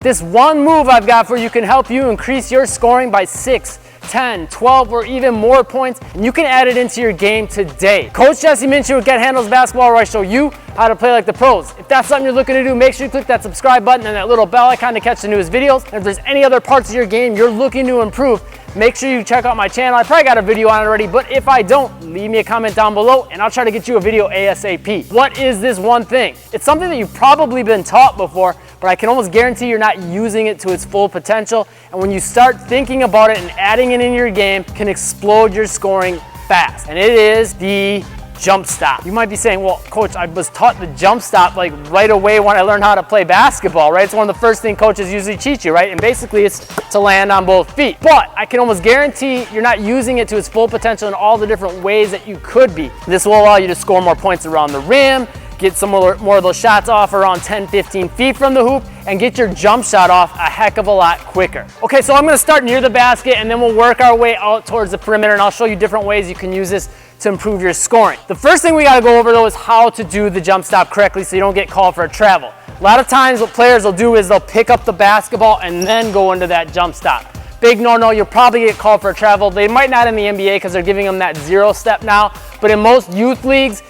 This one move I've got for you can help you increase your scoring by 6, 10, 12, or even more points, and you can add it into your game today. Coach Jesse Minshew with Get Handles Basketball, where I show you how to play like the pros. If that's something you're looking to do, make sure you click that subscribe button and that little bell icon to catch the newest videos. And if there's any other parts of your game you're looking to improve, make sure you check out my channel. I probably got a video on it already, but if I don't, leave me a comment down below and I'll try to get you a video ASAP. What is this one thing? It's something that you've probably been taught before, but I can almost guarantee you're not using it to its full potential. And when you start thinking about it and adding it in your game, can explode your scoring fast. And it is the jump stop. You might be saying, well, coach, I was taught the jump stop like right away when I learned how to play basketball, right? It's one of the first things coaches usually teach you, right? And basically it's to land on both feet. But I can almost guarantee you're not using it to its full potential in all the different ways that you could be. This will allow you to score more points around the rim, get some more of those shots off around 10, 15 feet from the hoop, and get your jump shot off a heck of a lot quicker. Okay, so I'm gonna start near the basket and then we'll work our way out towards the perimeter, and I'll show you different ways you can use this to improve your scoring. The first thing we gotta go over though is how to do the jump stop correctly so you don't get called for a travel. A lot of times what players will do is they'll pick up the basketball and then go into that jump stop. Big no-no, you'll probably get called for a travel. They might not in the NBA because they're giving them that 0 step now, but in most youth leagues,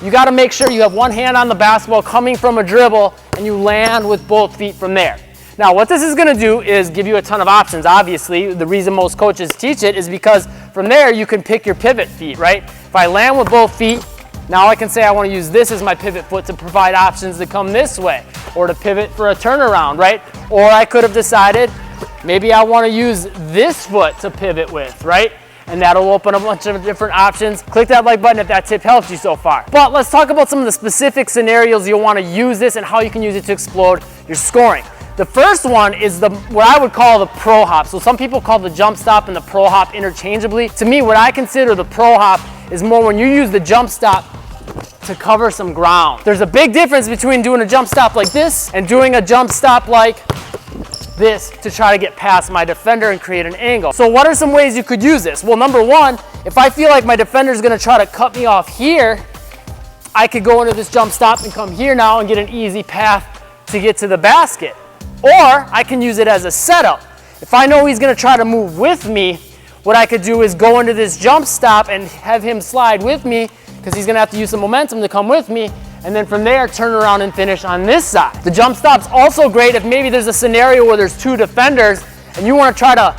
you gotta make sure you have one hand on the basketball coming from a dribble and you land with both feet from there. Now, what this is gonna do is give you a ton of options. Obviously, the reason most coaches teach it is because from there you can pick your pivot feet, right? If I land with both feet, now I can say I wanna use this as my pivot foot to provide options to come this way, or to pivot for a turnaround, right? Or I could have decided, maybe I wanna use this foot to pivot with, right? And that'll open a bunch of different options. Click that like button if that tip helps you so far. But let's talk about some of the specific scenarios you'll wanna use this and how you can use it to explode your scoring. The first one is what I would call the pro hop. So some people call the jump stop and the pro hop interchangeably. To me, what I consider the pro hop is more when you use the jump stop to cover some ground. There's a big difference between doing a jump stop like this and doing a jump stop like this to try to get past my defender and create an angle. So what are some ways you could use this? Well, number one, if I feel like my defender is gonna try to cut me off here, I could go into this jump stop and come here now and get an easy path to get to the basket. Or I can use it as a setup. If I know he's gonna try to move with me, what I could do is go into this jump stop and have him slide with me, because he's gonna have to use some momentum to come with me, and then from there, turn around and finish on this side. The jump stop's also great if maybe there's a scenario where there's two defenders and you wanna try to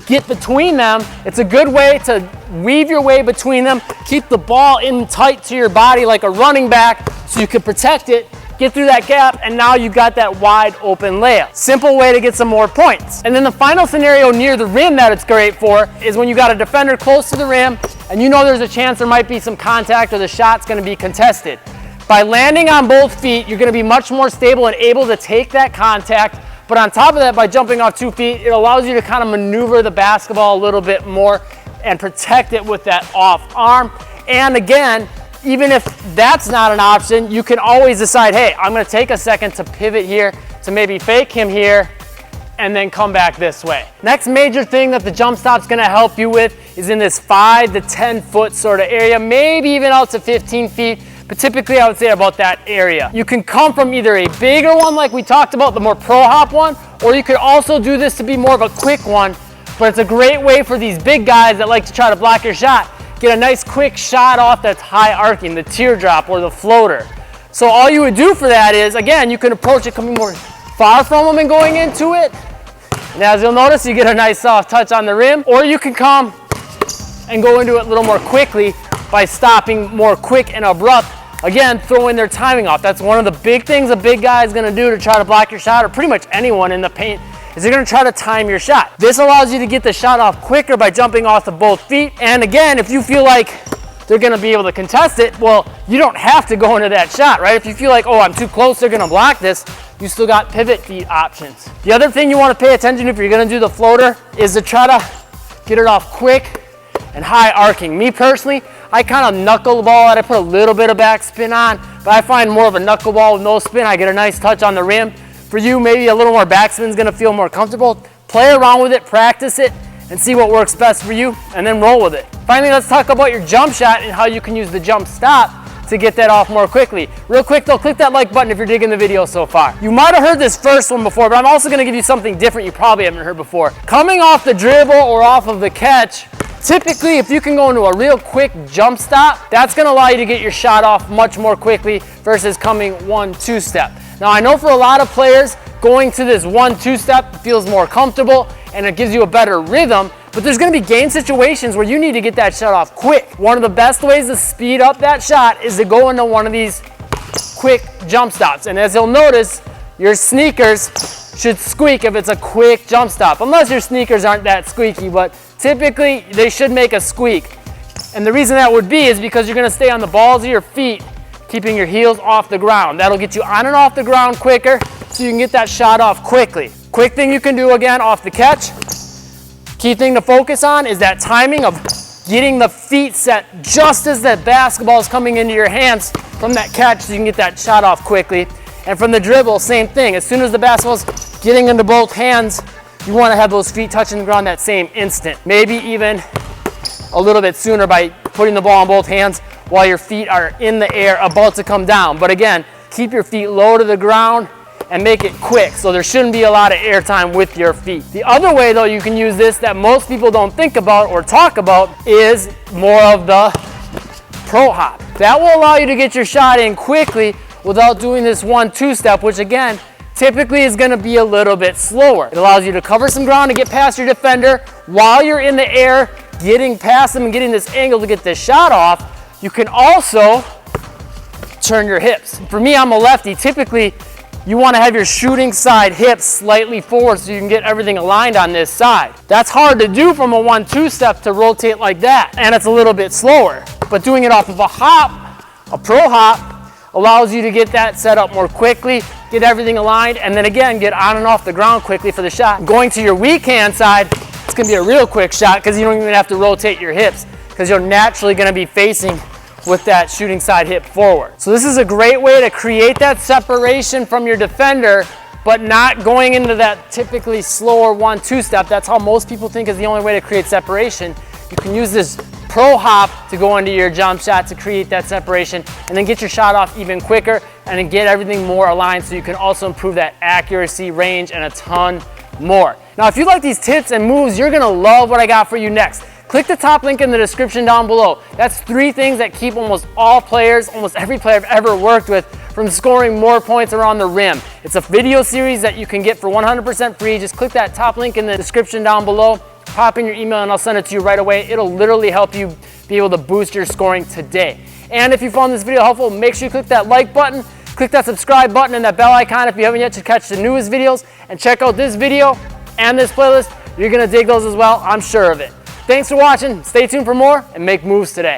get between them. It's a good way to weave your way between them, keep the ball in tight to your body like a running back so you can protect it, get through that gap, and now you got that wide open layup. Simple way to get some more points. And then the final scenario near the rim that it's great for is when you got a defender close to the rim and you know there's a chance there might be some contact or the shot's gonna be contested. By landing on both feet, you're gonna be much more stable and able to take that contact. But on top of that, by jumping off 2 feet, it allows you to kind of maneuver the basketball a little bit more and protect it with that off arm. And again, even if that's not an option, you can always decide, hey, I'm gonna take a second to pivot here, to maybe fake him here, and then come back this way. Next major thing that the jump stop's gonna help you with is in this 5 to 10 foot sort of area, maybe even out to 15 feet, but typically I would say about that area. You can come from either a bigger one like we talked about, the more pro hop one, or you could also do this to be more of a quick one, but it's a great way for these big guys that like to try to block your shot. Get a nice quick shot off that's high arcing, the teardrop or the floater. So all you would do for that is, again, you can approach it coming more far from them and going into it. And as you'll notice, you get a nice soft touch on the rim, or you can come and go into it a little more quickly by stopping more quick and abrupt. Again, throwing their timing off. That's one of the big things a big guy is gonna do to try to block your shot, or pretty much anyone in the paint, is they're gonna try to time your shot. This allows you to get the shot off quicker by jumping off of both feet. And again, if you feel like they're gonna be able to contest it, well, you don't have to go into that shot, right? If you feel like, oh, I'm too close, they're gonna block this, you still got pivot feet options. The other thing you wanna pay attention to if you're gonna do the floater is to try to get it off quick and high arcing. Me personally, I kind of knuckleball it. I put a little bit of backspin on, but I find more of a knuckleball with no spin. I get a nice touch on the rim. For you, maybe a little more backspin is gonna feel more comfortable. Play around with it, practice it, and see what works best for you, and then roll with it. Finally, let's talk about your jump shot and how you can use the jump stop to get that off more quickly. Real quick though, click that like button if you're digging the video so far. You might have heard this first one before, but I'm also gonna give you something different you probably haven't heard before. Coming off the dribble or off of the catch, typically if you can go into a real quick jump stop, that's gonna allow you to get your shot off much more quickly versus coming 1-2 step. Now I know for a lot of players, going to this 1-2 step feels more comfortable and it gives you a better rhythm, but there's gonna be game situations where you need to get that shot off quick. One of the best ways to speed up that shot is to go into one of these quick jump stops. And as you'll notice, your sneakers should squeak if it's a quick jump stop, unless your sneakers aren't that squeaky, but typically they should make a squeak. And the reason that would be is because you're gonna stay on the balls of your feet, keeping your heels off the ground. That'll get you on and off the ground quicker so you can get that shot off quickly. Quick thing you can do again off the catch. Key thing to focus on is that timing of getting the feet set just as that basketball is coming into your hands from that catch so you can get that shot off quickly. And from the dribble, same thing. As soon as the basketball's getting into both hands, you want to have those feet touching the ground that same instant. Maybe even a little bit sooner by putting the ball in both hands while your feet are in the air about to come down. But again, keep your feet low to the ground and make it quick, so there shouldn't be a lot of air time with your feet. The other way though you can use this that most people don't think about or talk about is more of the pro hop. That will allow you to get your shot in quickly without doing this 1-2 step, which again, typically is gonna be a little bit slower. It allows you to cover some ground and get past your defender while you're in the air, getting past them and getting this angle to get this shot off. You can also turn your hips. For me, I'm a lefty. Typically, you want to have your shooting side hips slightly forward so you can get everything aligned on this side. That's hard to do from a 1-2 step to rotate like that, and it's a little bit slower. But doing it off of a hop, a pro hop, allows you to get that set up more quickly, get everything aligned, and then again, get on and off the ground quickly for the shot. Going to your weak hand side, it's going to be a real quick shot because you don't even have to rotate your hips because you're naturally going to be facing with that shooting side hip forward. So this is a great way to create that separation from your defender, but not going into that typically slower 1-2 step. That's how most people think is the only way to create separation. You can use this pro hop to go into your jump shot to create that separation and then get your shot off even quicker and then get everything more aligned so you can also improve that accuracy, range, and a ton more. Now, if you like these tips and moves, you're gonna love what I got for you next. Click the top link in the description down below. That's 3 things that keep almost all players, almost every player I've ever worked with, from scoring more points around the rim. It's a video series that you can get for 100% free. Just click that top link in the description down below, pop in your email, and I'll send it to you right away. It'll literally help you be able to boost your scoring today. And if you found this video helpful, make sure you click that like button, click that subscribe button and that bell icon if you haven't yet to catch the newest videos, and check out this video and this playlist. You're gonna dig those as well, I'm sure of it. Thanks for watching, stay tuned for more, and make moves today.